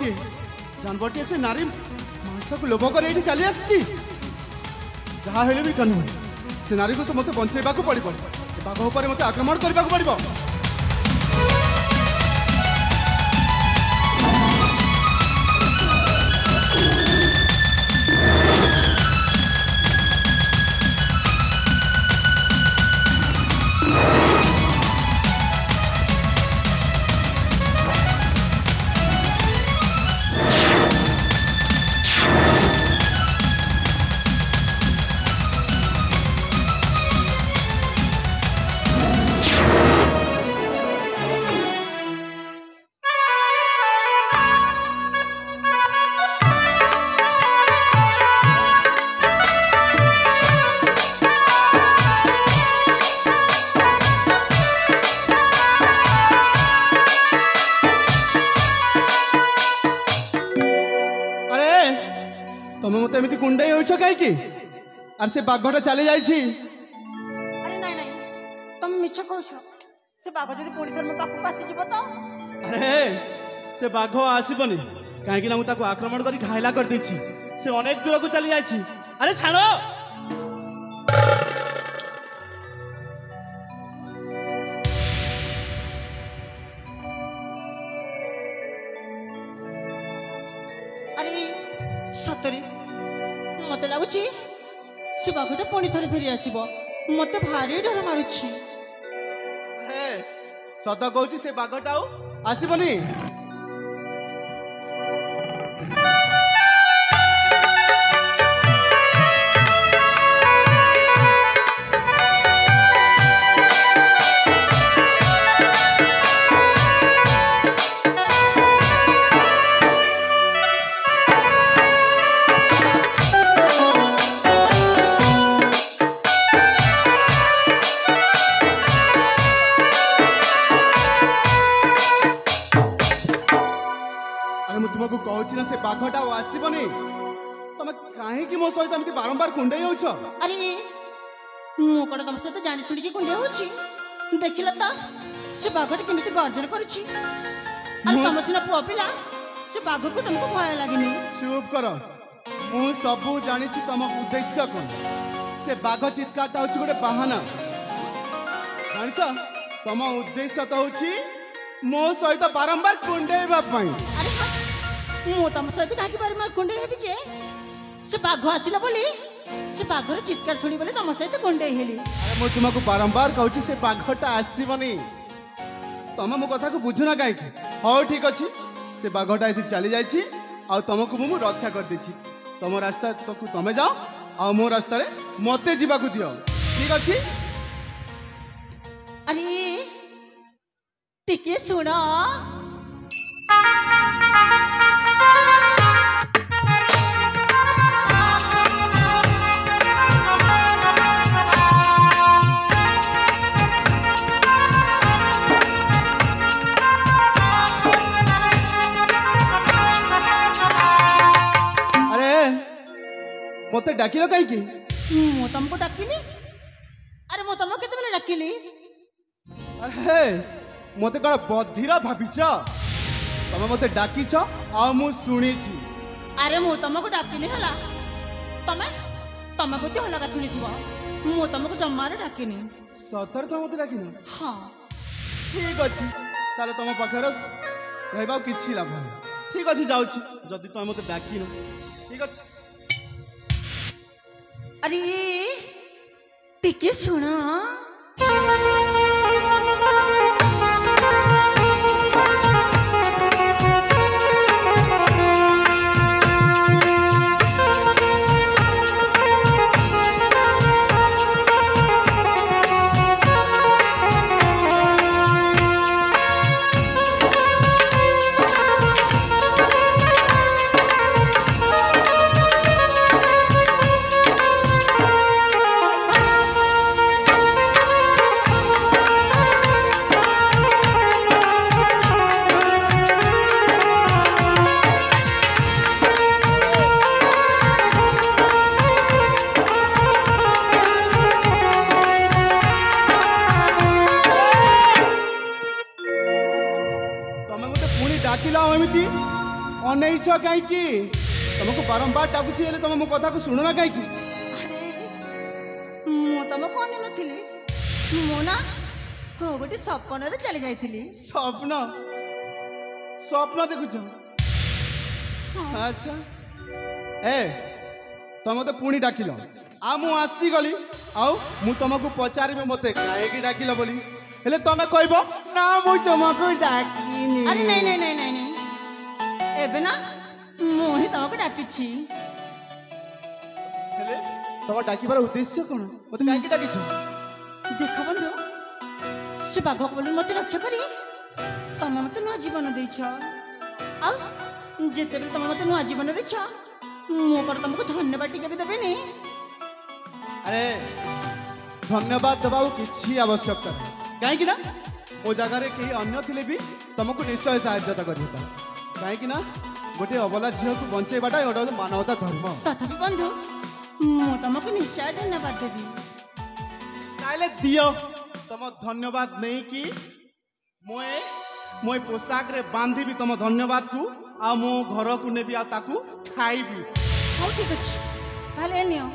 जानवरटी से नारी मांस को लोभ कर ये चली आसी जहाँ हेले भी कानून से नारी को तो मत बंचेबा को पड़ो बाघ उपर मत आक्रमण करने को पड़ो। कहीं से बाघटा चली जाइए। अरे नहीं नहीं तुम मिछ कहछ से बाघ जदि पुणी थर मो पाखु आसी जीव तो। अरे से बाघ आसबनी कहीं ना मुझे आक्रमण कर घायला कर देछि से अनेक दूर को चली जाइए। अरे छाड़ो अरे सतरे मत लगुच से बाघटा पुणी थे फेरी आसब मत भारी डर मारुछि। सत कहूँ से बाघटा आसबनी। से बाघटा आसबनी तुम कहीं मो सहित बारंबार कुंडई हो। अरे मु कौन तुम सहित जानी शुणी कुंडे हो देखिल तो से बाघटा केमी गर्जन कर तुम सीना पुआ पिला से बाघ को तुमको भय लगे। चुप कर मु सबू जानी तुम उद्देश्य कौन। से बाघ चित्कारटा हूँ गोटे बाहाना जान तुम उद्देश्य तो हूँ मो सहित बारंबार कुंडेवा। मु तुम सहित कहीं बारंबार कुंडे हेबी जे से बाघ आसिला बोली से बाघर चित्कार शुणी बोले तुम सहित कुंडे हेली। अरे मु तुमको बारंबार कहूँ से बाघटा आसबनी तुम मो कथा को बुझुना कहीं। हाँ ठीक अच्छे से बाघटा ये चली जाइए आ तुमको मु रक्षा कर देछि। तुम रास्ता तो तुम जाओ आ मो रास्ता रे मते जीवा को दियो ठीक अच्छे। अरे टिके सुना मत डाकिल कहीं मु तुमको डाकिली। अरे मु तुमको केते बेले डाकिली। अरे मत कौन बधिरा भाविच तुम मत डाकिछ आ मु सुनी। अरे मु तुमको डाकिनी हला तमे तमे बुद्धि हलका शुणी मु तुमको जमारे डाकिनी। सतर तो मत डाकिन। हाँ ठीक अच्छे ताले तुम पाखे रहा कि लाभ ठीक अच्छे जाऊँगी जदि तुम मत डाकिन ठीक अच्छे। अरे टिके सुना ଦେଇଛ କାହିଁକି ତମକୁ ବାରମ୍ବାର ଡାକୁଛି ହେଲେ ତମେ ମୋ କଥାକୁ ଶୁଣୁନା କାହିଁକି ଆରେ ମୁଁ ତମକୁ ଅନେଇ ନଥିଲି ମୁଁ ନା କୋଉ ଗୋଟେ ସପନରେ ଚାଲି ଯାଇଥିଲି ସ୍ୱପ୍ନ ସ୍ୱପ୍ନ ଦେଖୁଛ ଆଚ୍ଛା ଏ ତମେ ମତେ ପୁଣି ଡାକିଲ ଆଉ ମୁଁ ଆସିଗଲି ଆଉ ମୁଁ ତମକୁ ପଚାରିବି ମତେ କାହିଁକି ଡାକିଲ ବୋଲି ହେଲେ ତମେ କହିବ ନା ମୁଁ ତମକୁ ଡାକିନି ଆରେ ନାଇଁ ନାଇଁ ନାଇଁ ନାଇଁ ନାଇଁ ଏବେ ନା ମୁଁ ହିଁ ତମକୁ ଡାକିଛି ହେଲେ ତମ ଡାକିବାର ଉଦ୍ଦେଶ୍ୟ କଣ ମତେ କାହିଁକି ଡାକିଛ ଦେଖ ବନ୍ଧୁ ସେ ବାଘ ବୋଲି ମତେ ରକ୍ଷା କରି ତମେ ମତେ ନୂଆ ଜୀବନ ଦେଇଛ ଆଉ ଯେତେବେଳେ ତମେ ମତେ ନୂଆ ଜୀବନ ଦେଇଛ ମୁଁ କଣ ତମକୁ ଧନ୍ୟବାଦ ଟିକେ ବି ଦେବିନି ଆରେ ଧନ୍ୟବାଦ ଦେବାକୁ କିଛି ଆବଶ୍ୟକତା ନାହିଁ କାହିଁକି ନା ମୋ ଜାଗାରେ କେହି ଅନ୍ୟ ଥିଲେ ବି ତମକୁ ନିଶ୍ଚୟ ସାହାଯ୍ୟତା କରିଥାନ୍ତା କାହିଁକି ନା ଗୋଟେ ଅବଲା ଝିଅକୁ ବଞ୍ଚେଇବାଟା ଗୋଟେ ହେଉଛି ମାନବତା ଧର୍ମ ତଥାପି ବନ୍ଧୁ ମୁଁ ତମକୁ ନିଶ୍ଚୟ ଧନ୍ୟବାଦ ଦେବି ତାହେଲେ ଦିଅ ତମ ଧନ୍ୟବାଦ ନେଇକି ମୁଁ ଏ ପୋଷାକରେ ବାନ୍ଧିବି ତମ ଧନ୍ୟବାଦକୁ ଆଉ ମୁଁ ଘରକୁ ନେବି ଆଉ ତାକୁ ଖାଇବି ହଉ ଠିକ ଅଛି ତାହେଲେ ଏ ନିଅ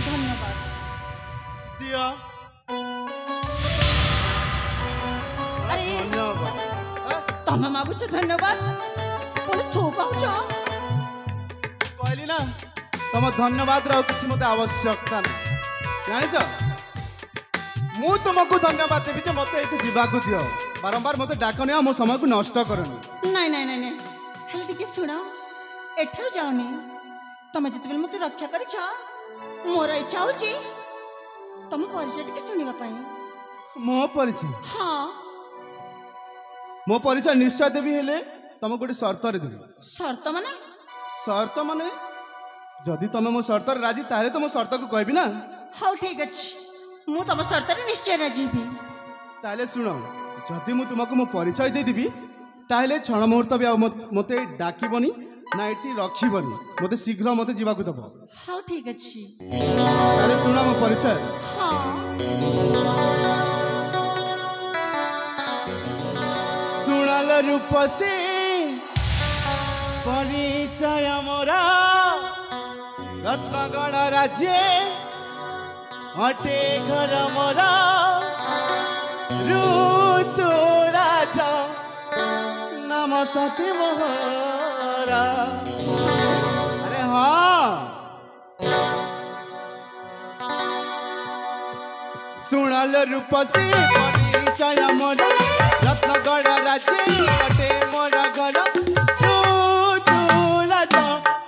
ଧନ୍ୟବାଦ ଦିଅ ଆରେ ଧନ୍ୟବାଦ ତମେ ମାଗୁଛ ଧନ୍ୟବାଦ ପୁଣି ତୁ କହୁଛ କହିଲି ନା ତମ ଧନ୍ୟବାଦର ଆଉ କିଛି ମତେ ଆବଶ୍ୟକତା ନାହିଁ ଜାଣିଛ ମୁଁ ତୁମକୁ ଧନ୍ୟବାଦ ଦେବି ଯେ ମତେ ଏଠୁ ଯିବାକୁ ଦିଅ ବାରମ୍ବାର ମତେ ଡାକନି ଆଉ ମୋ ସମୟକୁ ନଷ୍ଟ କରନି ନାଇଁ ନାଇଁ ନାଇଁ ନାଇଁ ହେଲେ ଟିକେ ଶୁଣ ଏଠାରୁ ଯାଉନି ତମେ ଯେତେବେଳେ ମତେ ରକ୍ଷା କରିଛ ମୋର ଇଚ୍ଛା ହଉଛି ତମ ପରିଚୟ ଟିକେ ଶୁଣିବା ପାଇଁ ମୋ ପରିଚୟ ହଁ ମୋ ପରିଚୟ ନିଶ୍ଚୟ ଦେବି ହେଲେ ତମକୁ ଗୋଟେ ସର୍ତ୍ତରେ ଦେବି ସର୍ତ୍ତ ମାନେ ସର୍ତ୍ତ ମାନେ ଯଦି ତମେ ମୋ ସର୍ତ୍ତରେ ରାଜି ତାହେଲେ ତ ମୋ ସର୍ତ୍ତକୁ କହିବି ନା ହଉ ଠିକ ଅଛି ମୁଁ ତମ ସର୍ତ୍ତରେ ନିଶ୍ଚୟ ରାଜି ହେବି ତାହେଲେ ଶୁଣ ଯଦି ମୁଁ ତୁମକୁ ମୋ ପରିଚୟ ଦେଇଦେବି ତାହେଲେ କ୍ଷଣ ମୁହୂର୍ତ୍ତ ବି ଆଉ ମତେ ଡାକିବନି ନା ଏଠି ରଖିବନି ମତେ ଶୀଘ୍ର ମତେ ଯିବାକୁ ଦେବ ହଉ ଠିକ ଅଛି ତାହେଲେ ଶୁଣ ମୋ ପରିଚୟ ହଁ ଶୁଣଲ ରୂପସୀ ପରିଚୟ ମୋର ରତ୍ନଗଣ ରାଜ୍ୟ ଅଟେ ଘର ମୋର ଋତୁରାଜ ନାମ ସତୀ ମୋହରା ଆରେ ହଁ ଶୁଣଲ ରୂପସୀ ପରିଚୟ ମୋର ରତ୍ନଗଣ ରାଜ୍ୟ ଅଟେ ମୋର ଘର ଋତୁରାଜ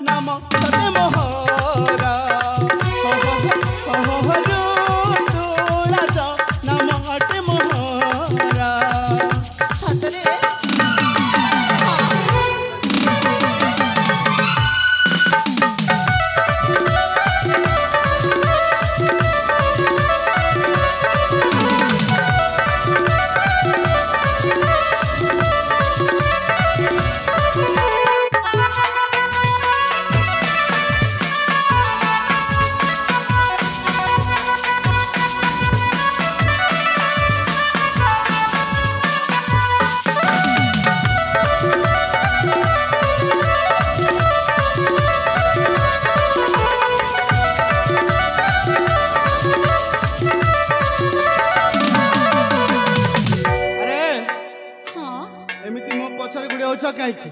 ନାମ ସତୀ ମୋହରା ଋତୁରାଜ ନାମ ଅଟେ ମୋହରା ସତରେ କାହିଁକି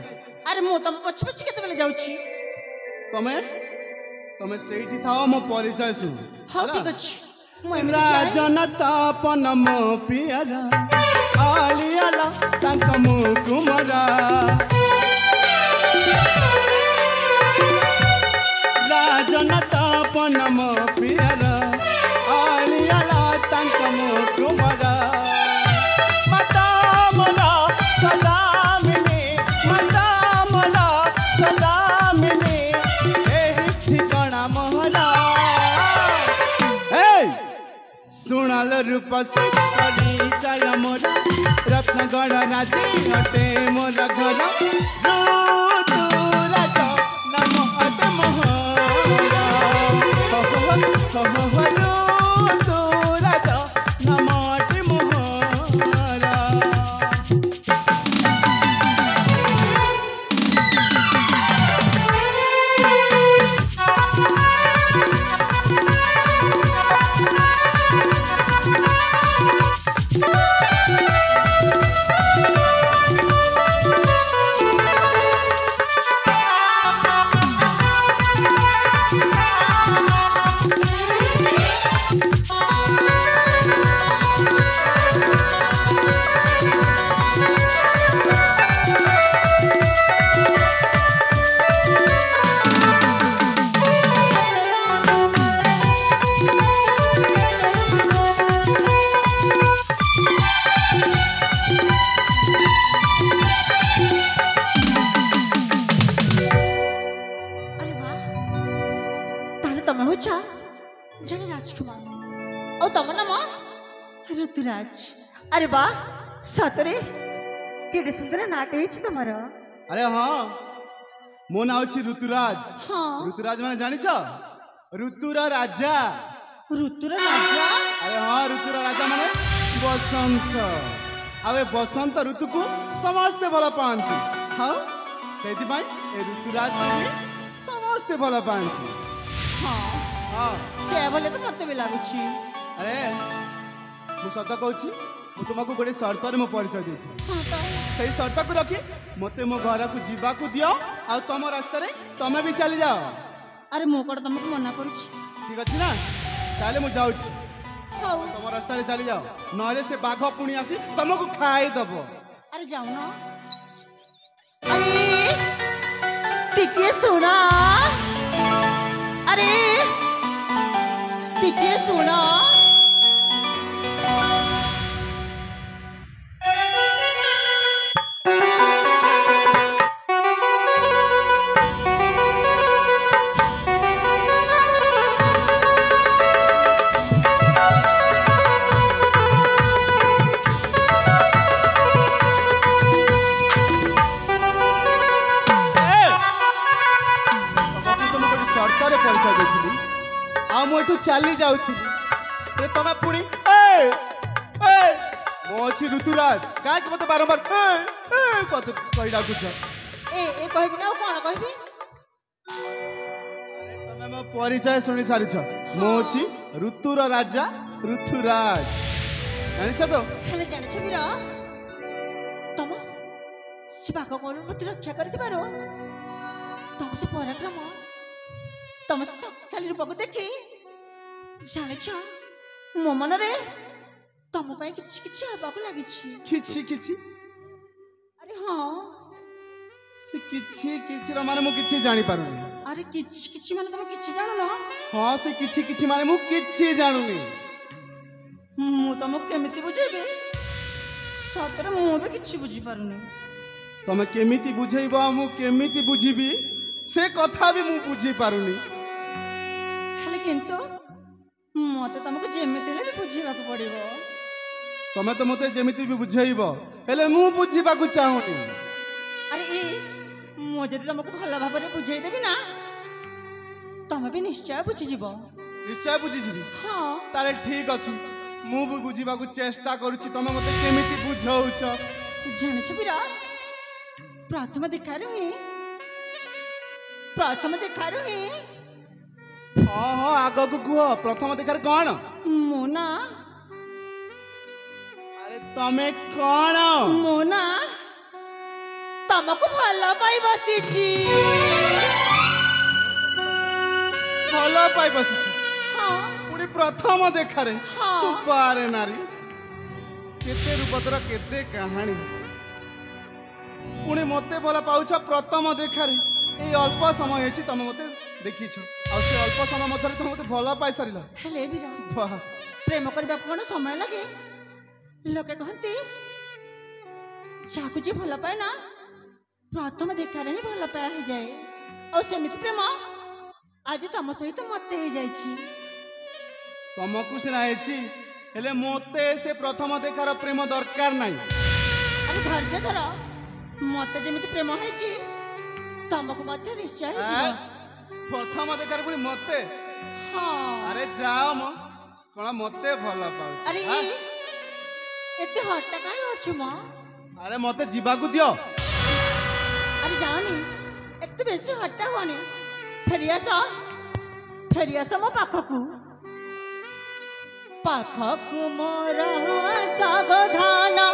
ଆରେ ମୁଁ ତମ ପଛ ପଛ କେତେବେଳେ ଯାଉଛି ତମେ ତମେ ସେଇଠି ଥାଅ ମୋ ପରିଚୟ ଶୁଣ ହଉ ଠିକ ଅଛି ମୁଁ ଏମିତି ଠିଆ ହେଇ- ରାଜନତାପନ ମୋ ପିଆରା ଆଳିଆଲା ତାଙ୍କ ମୁକୁମରା ରାଜନତାପନ ମୋ ପିଆରା ଆଳିଆଲା ତାଙ୍କ ମୁକୁମରା ମାତା ମଲା ସଦାମିନି ମାତା ମଲା ସଦାମିନି ଏହି ଠିକଣା ମହଲା ଶୁଣାଲ ରୂପସୀ ପରିଚୟ ମୋର ରତ୍ନଗଣ ରାଜି ଅଟେ ମୋର ଘର ଋତୁରାଜ ନାମ ଅଟେ ମୋହରା ଋତୁରାଜ ନାମ ଅଟେ ମୋହରା अरे वाह ताहले तमे होछ जने राजकुमार ओ तम नाम ऋतुराज। अरे वाह सतरे केडे सुंदर नाट हेछ तमरो। अरे हाँ मो ना होची ऋतुराज। हाँ ऋतुराज माने जानिछ ऋतुरा राजा। ऋतुर राजा। अरे हाँ ऋतुरा राजा माने बसंत। आवे बसंत ऋतु को समस्ते भल पाती। हाँ से ऋतुराज को भी समस्ते भल पाती। हाँ हाँ से बोले तो मते भी लागुची। अरे मु सत कहूँ मु तुमको गोटे शर्त मो परिचय दी हाँ तो सही शर्त को रखी मते मो घर को जीवा को दियो आ तुम रास्ता रे तमे भी चली जाओ। अरे मो कोड तुमको मना करूची। ठीक अच्छे ना ताले मु जाऊची हाँ तुम रास्ता रे चली जाओ नहले से बाघ पुणी आसी तुमको खाई दब। अरे जाओ ना। अरे टिके सुना। अरे टिके सुना। चली जाऊली तमें पुणी अच्छी ऋतुराज कहीं मत बारंबार कही डाकुच ए कहबी ना कौन कहबी। तमें मो परिचय शुणी सारी मो अच्छी ऋतुर राजा ऋतुराज जानिछ तो हेले जानिछ वीर तम से बाघ कोल मत रक्षा करथिबारो तम से पराक्रम तम से शक्तिशाली रूप को देखी जानिछ मो मन रे तम पाई किछि किछि हबा को लागिछि। किछि किछि अरे हाँ से किछि किछि र माने मु किछि जानि पारुनी। अरे किछि किछि माने तम किछि जानो ना। हाँ से किछि किछि माने मु किछि जानुनी। मु तम केमिति बुझेबे सतरे मु भी किछि बुझी पारुनी। तमे केमिति बुझेइबो मु केमिति बुझिबी से कथा भी मु बुझी पारुनी। हेले किंतु मते तुमको जेमिति ले भी बुझीबा को पड़िबो। तमे तो मते जेमिति भी बुझेइबो हेले मु बुझीबा को चाहुनी। अरे ए मो जदि तुमको भला भाबरे बुझेइ देबी ना तमे भी निश्चय बुझी जीवो। निश्चय बुझी जीवी। हां ताले ठीक अछि मु भी बुझीबा को चेष्टा करूछि तमे मते केमिति बुझाउछ। जानिछ बिरा प्रथम देखारु ही हाँ हाँ आग को कह प्रथम देखार कौन मोना। अरे तमे कौन मोना तमको भला पाई बसीची। भला पाई बसीची। हाँ पुणी प्रथम देखारे हाँ पारे नारी केते रूपतर केते कहानी पुणी मते भला पाउछ प्रथम देखारे ए अल्प समय अछि तमे मते देखिछ आ से अल्प समय मते तुम मते भला पाई सारिला। हेले बिरा वाह प्रेम करबा कोन समय लागे लोके कहंती जाकु जे भला पाए ना प्रथम देखारे ही भला पाए हो जाए और सेमिति प्रेम आज तम सहित मते हो जाइछि। तुमको सिना अछि हेले मते से प्रथम देखार प्रेम दरकार नाही। अरे धैर्य धर मते जेमिति प्रेम हेछि तमको मते निश्चय हेछि। प्रथम देखार पुणी मते हाँ अरे जाओ म कोन मते भला पाउछ। अरे एते हट्टा काहे होछु म। अरे मते जीवा को दियो। अरे जानी एते बेसी हट्टा होनी फेरियास मो पाखकू ପାଖକୁ ମୋର ସାବଧାନ